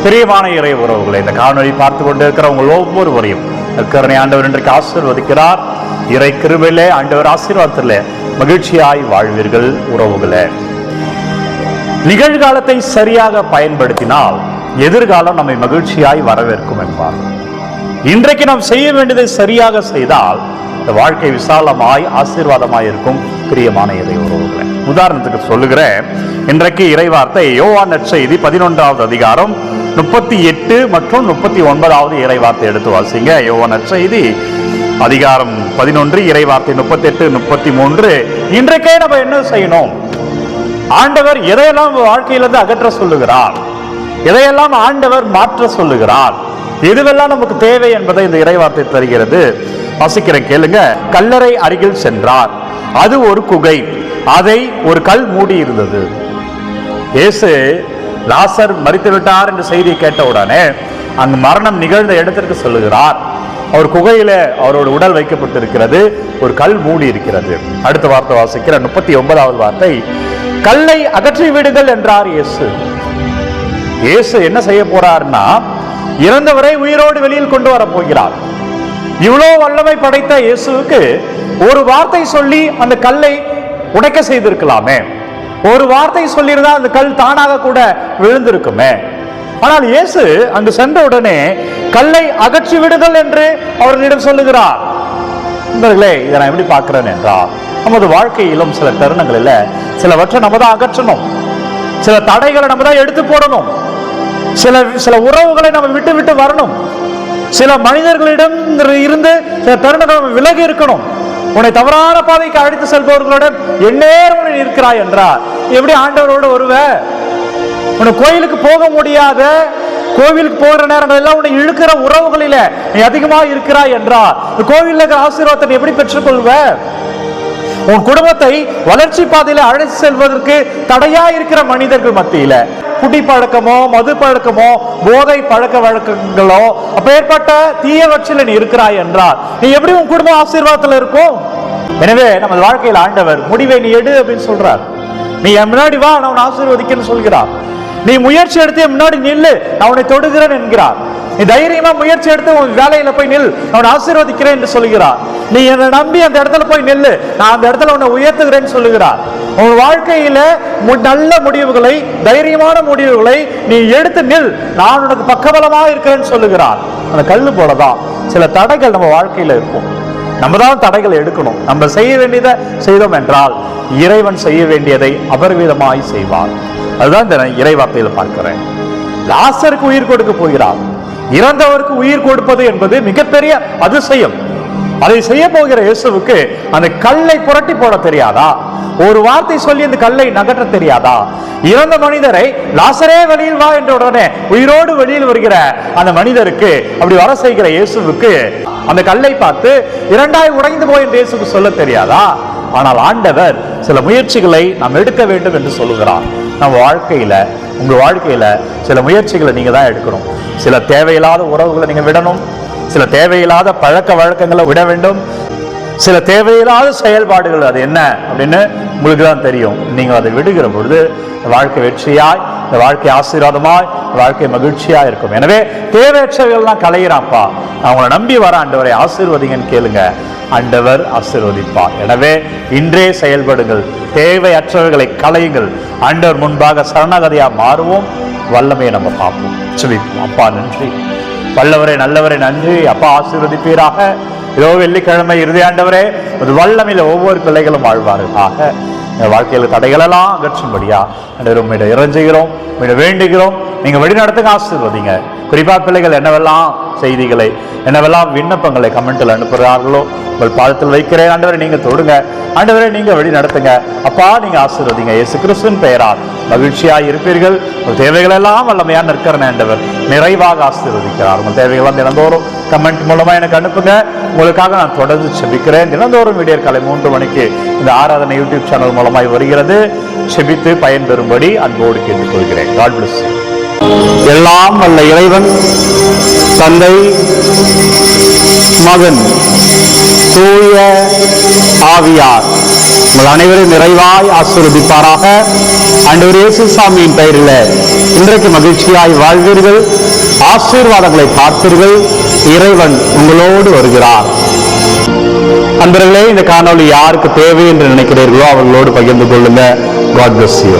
பிரியமான இறை உறவுகளை, இந்த காணொலி பார்த்து கொண்டு இருக்கிற உங்கள் ஒவ்வொருவரையும் கருணை ஆண்டவர் இன்றைக்கு ஆசீர்வதிக்கிறார். இறை கிருபையிலே ஆண்டவர் ஆசீர்வாதத்திலே மகிழ்ச்சியாய் வாழ்வீர்கள். உறவுகளே, நிகழ்காலத்தை சரியாக பயன்படுத்தினால் எதிர்காலம் நம்மை மகிழ்ச்சியாய் வரவேற்கும் என்பார். இன்றைக்கு நாம் செய்ய வேண்டியதை சரியாக செய்தால் இந்த வாழ்க்கை விசாலமாய் ஆசீர்வாதமாய் இருக்கும். பிரியமான இறை உறவுகளை, உதாரணத்துக்கு சொல்லுகிறேன். இன்றைக்கு இறைவார்த்தை யோவான் நற்செய்தி 11வது அதிகாரம் 38 மற்றும் 39வது இறைவார்த்தை எடுத்து வாசிங்க. யோவான் நற்செய்தி அதிகாரம் 11 இறைவார்த்தை 38 33. இன்றைக்கே நம்ம என்ன செய்யணும்? ஆண்டவர் எதையெல்லாம் வாழ்க்கையிலிருந்து அகற்ற சொல்லுகிறார், எதையெல்லாம் ஆண்டவர் மாற்ற சொல்லுகிறார், எதுவெல்லாம் நமக்கு தேவை என்பதை இந்த இறைவார்த்தை தருகிறது. வாசிக்கிறேன், கேளுங்க. கல்லறை அருகில் சென்றார். அது ஒரு குகை, அதை ஒரு கல் மூடி இருந்தது. இயேசு லாசர் மரித்து விட்டார் என்ற செய்தியை கேட்டவுடனே அங்கு மரணம் நிகழ்ந்த இடத்திற்கு சொல்லுகிறார். அவர் குகையில அவரோட உடல் வைக்கப்பட்டிருக்கிறது, ஒரு கல் மூடி இருக்கிறது. அடுத்த வார்த்தை வாசிக்கிற 39வது வார்த்தை, கல்லை அகற்றி விடுங்கள் என்றார் இயேசு. இயேசு என்ன செய்ய போறார்னா, இறந்தவரை உயிரோடு வெளியில் கொண்டு வர போகிறார். இவ்வளவு வல்லமை படைத்த இயேசுவுக்கு ஒரு வார்த்தை சொல்லி அந்த கல்லை உடைக்க செய்திருக்கலாமே. ஒரு வார்த்தை சொல்லியிருந்தா அந்த கல் தானாக கூட விழுந்திருக்குமே. ஆனால் இயேசு அங்கு சென்ற உடனே கல்லை அகற்றி விடுங்கள் என்று அவர்களிடம் சொல்லுகிறார். நண்பர்களே, இதை நான் எப்படி பார்க்கிறேன் என்றால், நமது வாழ்க்கையிலும் சில தருணங்களில் சிலவற்றை நம்ம தான் அகற்றணும், சில தடைகளை நம்ம தான் எடுத்து போடணும், சில உறவுகளை நம்ம விட்டு விட்டு வரணும், சில மனிதர்களிடம் இருந்து சில தருணங்கள் விலகி இருக்கணும். உன்னை தவறான பாதைக்கு அழைத்து செல்பவர்களுடன் எந்நேரம் இருக்கிறாய் என்றார். எப்படி ஆண்டவரோடு வருவ? உன்னை கோயிலுக்கு போக முடியாத, கோவிலுக்கு போகிற நேரங்கள் எல்லாம் உன்னை இழுக்கிற உறவுகளில நீ அதிகமாக இருக்கிறாய் என்றார். கோவிலில் இருக்கிற ஆசீர்வாதத்தை எப்படி பெற்றுக்கொள்வ? உன் குடும்பத்தை வளர்ச்சி பாதையில அழைத்து செல்வதற்கு தடையா இருக்கிற மனிதர்கள் மத்தியில குடி பழக்கமோ, மது பழக்கமோ, போதை பழக்க வழக்கங்களோ, அப்பேற்பட்ட தீயவற்றில் நீ இருக்கிறாய் என்றால் நீ எப்படி உன் குடும்ப ஆசீர்வாதத்தில் இருக்கும்? எனவே நம்ம வாழ்க்கையில் ஆண்டவர் முடிவை நீ எடு அப்படின்னு சொல்றார். நீ என் முன்னாடி வா, நான் உன்னை ஆசீர்வதிக்கன்னு சொல்கிறார். நீ முயற்சி எடுத்து என் முன்னாடி நில்லு, நான் உன்னை தொடுகிறேன் என்கிறார். நீ தைரியமா முயற்சி எடுத்து உன் வேலையில போய் நில், நான் ஆசீர்வதிக்கிறேன் என்று சொல்லுகிறார். நீ என்னை நம்பி அந்த இடத்துல போய் நில்லு, நான் அந்த இடத்துல உன்னை உயர்த்துகிறேன்னு சொல்லுகிறார். உன் வாழ்க்கையில நல்ல முடிவுகளை, தைரியமான முடிவுகளை நீ எடுத்து நில், நான் உனக்கு பக்கபலமாக இருக்கிறேன்னு சொல்லுகிறார். அந்த கல்லு போலதான் சில தடைகள் நம்ம வாழ்க்கையில இருக்கும். நம்ம தான் தடைகளை எடுக்கணும். நம்ம செய்ய வேண்டியதை செய்தோம் என்றால் இறைவன் செய்ய வேண்டியதை அபரிவிதமாய் செய்வார். அதுதான் இந்த இறைவார்த்தையில பார்க்கிறேன். லாசருக்கு உயிர் கொடுக்க போகிறார். இறந்தவருக்கு உயிர் கொடுப்பது என்பது மிகப்பெரிய அதிசயம். அதை செய்ய போகிற இயேசுவுக்கு அந்த கல்லை புரட்டி போட தெரியாதா? ஒரு வார்த்தை சொல்லி அந்த கல்லை நகற்ற தெரியாதா? இறந்த மனிதரை லாசரே வெளியில் வா என்ற உடனே உயிரோடு வெளியில் வருகிற அந்த மனிதருக்கு அப்படி வர செய்கிற இயேசுவுக்கு அந்த கல்லை பார்த்து இரண்டாய் உடைந்து போய் என்று இயேசுக்கு சொல்ல தெரியாதா? ஆனால் ஆண்டவர் சில முயற்சிகளை நாம் எடுக்க வேண்டும் என்று சொல்லுகிறார். நம்ம வாழ்க்கையில, உங்க வாழ்க்கையில சில முயற்சிகளை நீங்க தான் எடுக்கணும். சில தேவையில்லாத உறவுகளை நீங்க விடணும், சில தேவையில்லாத பழக்க வழக்கங்களை விட வேண்டும், சில தேவையில்லாத செயல்பாடுகள் அது என்ன அப்படின்னு உங்களுக்கு தான் தெரியும். நீங்க அதை விடுகிற பொழுது வாழ்க்கை வெற்றியாய், இந்த வாழ்க்கை ஆசீர்வாதமாய், வாழ்க்கை மகிழ்ச்சியா இருக்கும். எனவே தேவையற்றவைகள்லாம் களையிறாப்பா, அவங்கள நம்பி வர ஆண்டவரை ஆசீர்வதிங்கன்னு கேளுங்க, ஆண்டவர் ஆசீர்வதிப்பார். எனவே இன்றே செயல்படுங்கள், தேவையற்றவைகளை களையுங்கள், ஆண்டவர் முன்பாக சரணகதியா மாறுவோம், வல்லமையை நம்ம பார்ப்போம். செபிப்போம். அப்பா நன்றி, வல்லவரே நல்லவரே நன்றி. அப்பா ஆசீர்வதிப்பீராக. இதோ வெள்ளிக்கிழமை இறுதி ஆண்டவரே, ஒரு வல்லமையில ஒவ்வொரு பிள்ளைகளும் வாழ்வாருக்காக. வாழ்க்கையில் தடைகளெல்லாம் அகற்றும்படியா உண்மையிட இறைஞ்சுகிறோம், உண்மையிட வேண்டுகிறோம். நீங்க வழிநடத்துங்க, ஆசீர்வதிங்க. குறிப்பா பிள்ளைகள் என்னவெல்லாம் செய்திகளை, என்னவெல்லாம் விண்ணப்பங்களை கமெண்ட்ல அனுப்புகிறார்களோ உங்கள் பாதத்தில் வைக்கிறேன். ஆண்டவரை நீங்க தொடுங்க, ஆண்டவரை நீங்க வழி நடத்துங்க. அப்பா நீங்க ஆசீர்வதிங்க. இயேசு கிறிஸ்துவின் பெயரால் மகிழ்ச்சியாக இருப்பீர்கள். உங்கள் தேவைகள் எல்லாம் வல்லமையா நிற்கிறேன். ஆண்டவர் நிறைவாக ஆசீர்வதிக்கிறார். உங்கள் தேவைகள் தினந்தோறும் கமெண்ட் மூலமா எனக்கு அனுப்புங்க. உங்களுக்காக நான் தொடர்ந்து செபிக்கிறேன். தினந்தோறும் விடியற் காலை 3 மணிக்கு இந்த ஆராதனை யூடியூப் சேனல் மூலமாய் வருகிறது. செபித்து பயன்பெறும்படி அன்போடு கேட்டுக்கொள்கிறேன். God bless you. எல்லாம் வல்ல இறைவன், தந்தை, மகன், தூய ஆவியார் உங்கள் அனைவரும் நிறைவாய் ஆசீர்வதிப்பாராக. ஆண்டவர் இயேசு சாமியின் பெயரில் இன்றைக்கு மகிழ்ச்சியாய் வாழ்வீர்கள், ஆசீர்வாதங்களை பார்ப்பீர்கள். இறைவன் உங்களோடு வருகிறார். அன்பர்களே, இந்த காணொளி யாருக்கு தேவை என்று நினைக்கிறீர்களோ அவர்களோடு பகிர்ந்து கொள்ளுங்க. God bless you.